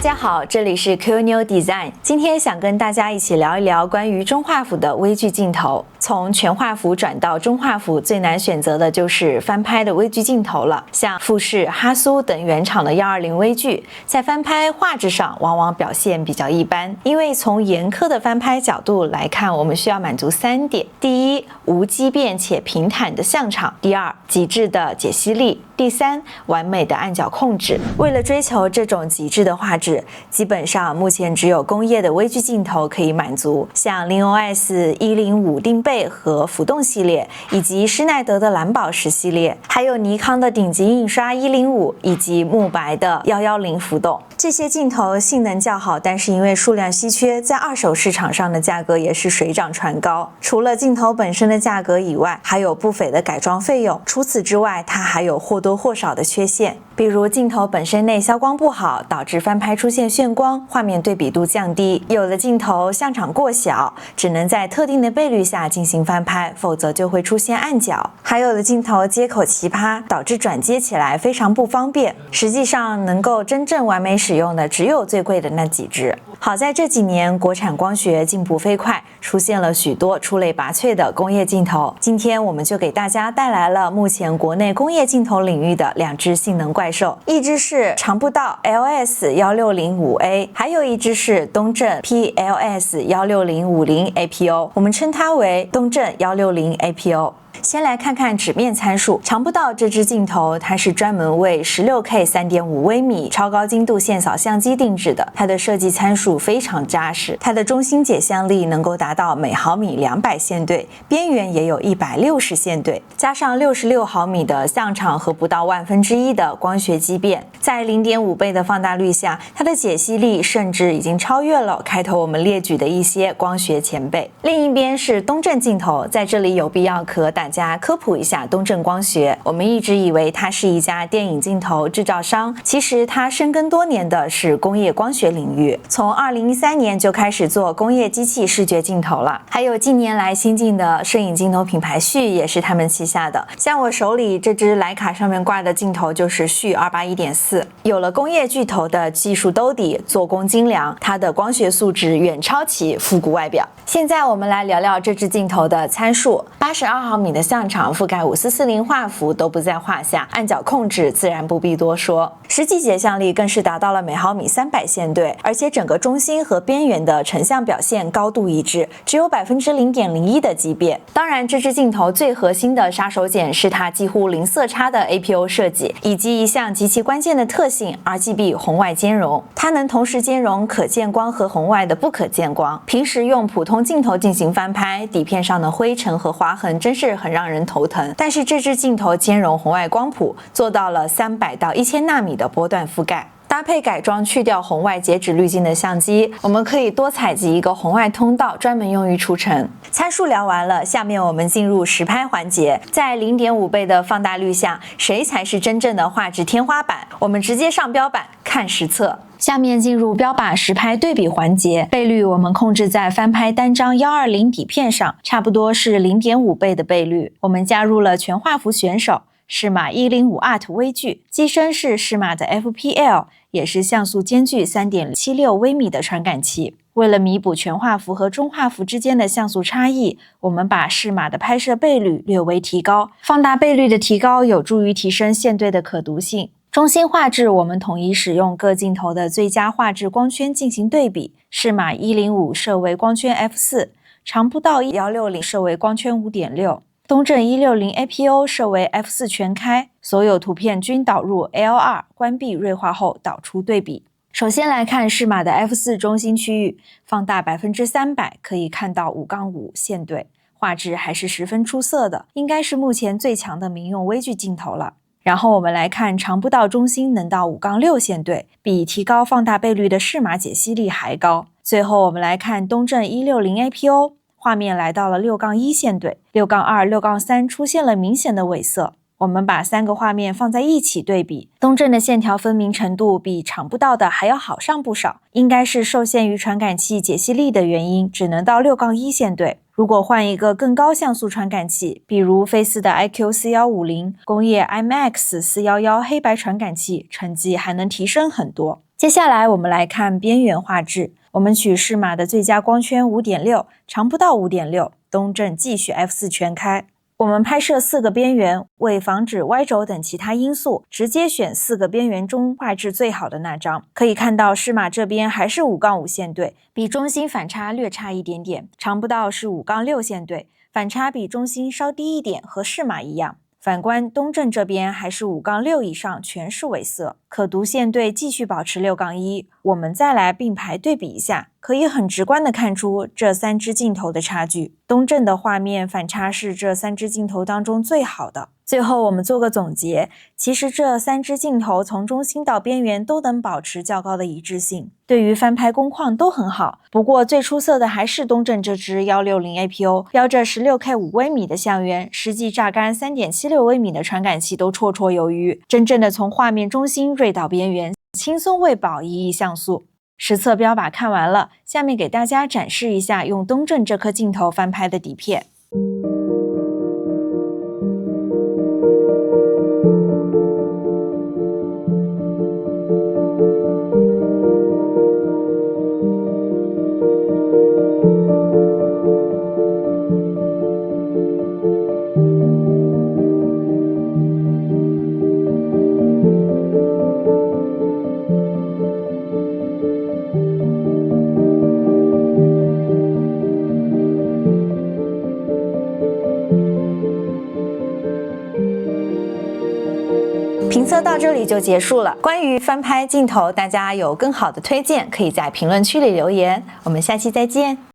家好，这里是 QNew Design， 今天想跟大家一起聊一聊关于中画幅的微距镜头。从全画幅转到中画幅，最难选择的就是翻拍的微距镜头了。像富士、哈苏等原厂的120微距，在翻拍画质上往往表现比较一般，因为从严苛的翻拍角度来看，我们需要满足3点：第一，无畸变且平坦的像场；第二，极致的解析力；第三，完美的暗角控制。为了追求这种极致的画质，基本上目前只有工业的微距镜头可以满足，像 Linolx 105定倍和浮动系列，以及施耐德的蓝宝石系列，还有尼康的顶级印刷105以及慕白的110浮动。这些镜头性能较好，但是因为数量稀缺，在二手市场上的价格也是水涨船高。除了镜头本身的价格以外，还有不菲的改装费用。除此之外，它还有或多或少的缺陷，比如镜头本身内消光不好，导致翻拍出现眩光，画面对比度降低；有的镜头像场过小，只能在特定的倍率下进行翻拍，否则就会出现暗角；还有的镜头接口奇葩，导致转接起来非常不方便。实际上，能够真正完美使用的只有最贵的那几只。好在这几年国产光学进步飞快，出现了许多出类拔萃的工业镜头。今天我们就给大家带来了目前国内工业镜头领域的2只性能怪兽，一只是长步道 LS160-5A， 还有一只是东正 PLS160-50 APO， 我们称它为东正160 APO。先来看看纸面参数。长步道这支镜头，它是专门为 16K 3.5 微米超高精度线扫相机定制的，它的设计参数非常扎实，它的中心解像力能够达到每毫米200线对，边缘也有160线对，加上66毫米的像场和不到1/1000的光学畸变，在 0.5 倍的放大率下，它的解析力甚至已经超越了开头我们列举的一些光学前辈。另一边是东正镜头，在这里有必要和大家科普一下东正光学。我们一直以为它是一家电影镜头制造商，其实它深耕多年的是工业光学领域，从2013年就开始做工业机器视觉镜头了。还有近年来新进的摄影镜头品牌旭也是他们旗下的。像我手里这支徕卡上面挂的镜头就是旭 281.4， 有了工业巨头的技术兜底，做工精良，它的光学素质远超其复古外表。现在我们来聊聊这支镜头的参数。82毫米的像场覆盖5440画幅都不在话下，暗角控制自然不必多说，实际解像力更是达到了每毫米300线对，而且整个中心和边缘的成像表现高度一致，只有 0.01% 的畸变。当然，这支镜头最核心的杀手锏是它几乎零色差的 APO 设计，以及一项极其关键的特性 RGB 红外兼容。它能同时兼容可见光和红外的不可见光。平时用普通镜头进行翻拍，底片上的灰尘和划痕真是很让人头疼，但是这支镜头兼容红外光谱，做到了300到1000纳米的波段覆盖。搭配改装去掉红外截止滤镜的相机，我们可以多采集一个红外通道，专门用于除尘。参数聊完了，下面我们进入实拍环节。在 0.5 倍的放大率下，谁才是真正的画质天花板？我们直接上标板看实测。下面进入标靶实拍对比环节，倍率我们控制在翻拍单张120底片上，差不多是 0.5 倍的倍率。我们加入了全画幅选手适马105 ART 微距，机身是适马的 FPL， 也是像素间距 3.76 微米的传感器。为了弥补全画幅和中画幅之间的像素差异，我们把适马的拍摄倍率略微提高。放大倍率的提高有助于提升线对的可读性。中心画质我们统一使用各镜头的最佳画质光圈进行对比，适马105设为光圈 F4， 长步道160设为光圈 5.6， 东正160 APO 设为 F4 全开，所有图片均导入 ALR， 关闭锐化后导出对比。首先来看适马的 F4 中心区域，放大 300%， 可以看到 5-5 线对，画质还是十分出色的，应该是目前最强的民用微距镜头了。然后我们来看长步道中心能到 5-6 线对，比提高放大倍率的适马解析力还高。最后我们来看东正160 APO， 画面来到了 6-1 线对， 6-2、6-3 出现了明显的伪色。我们把3个画面放在一起对比，东正的线条分明程度比长步道的还要好上不少，应该是受限于传感器解析力的原因，只能到 6-1 线对。如果换一个更高像素传感器，比如飞思的 IQ4150、工业 IMX411 黑白传感器，成绩还能提升很多。接下来我们来看边缘画质，我们取适马的最佳光圈 5.6， 长不到 5.6， 东正继续 F4 全开。我们拍摄4个边缘，为防止歪轴等其他因素，直接选4个边缘中画质最好的那张。可以看到适马这边还是5-5线对，比中心反差略差一点点，长不到是5-6线对，反差比中心稍低一点，和适马一样。反观东正这边还是5-6以上，全是伪色，可读线对继续保持6-1。我们再来并排对比一下，可以很直观的看出这3支镜头的差距。东正的画面反差是这3支镜头当中最好的。最后我们做个总结，其实这3支镜头从中心到边缘都能保持较高的一致性，对于翻拍工况都很好。不过最出色的还是东正这支160 APO， 标着 16K 5微米的相源，实际榨干 3.76 微米的传感器都绰绰有余，真正的从画面中心锐到边缘，轻松喂饱1亿像素。实测标靶看完了，下面给大家展示一下用东正这颗镜头翻拍的底片。评测到这里就结束了。关于翻拍镜头，大家有更好的推荐，可以在评论区里留言。我们下期再见。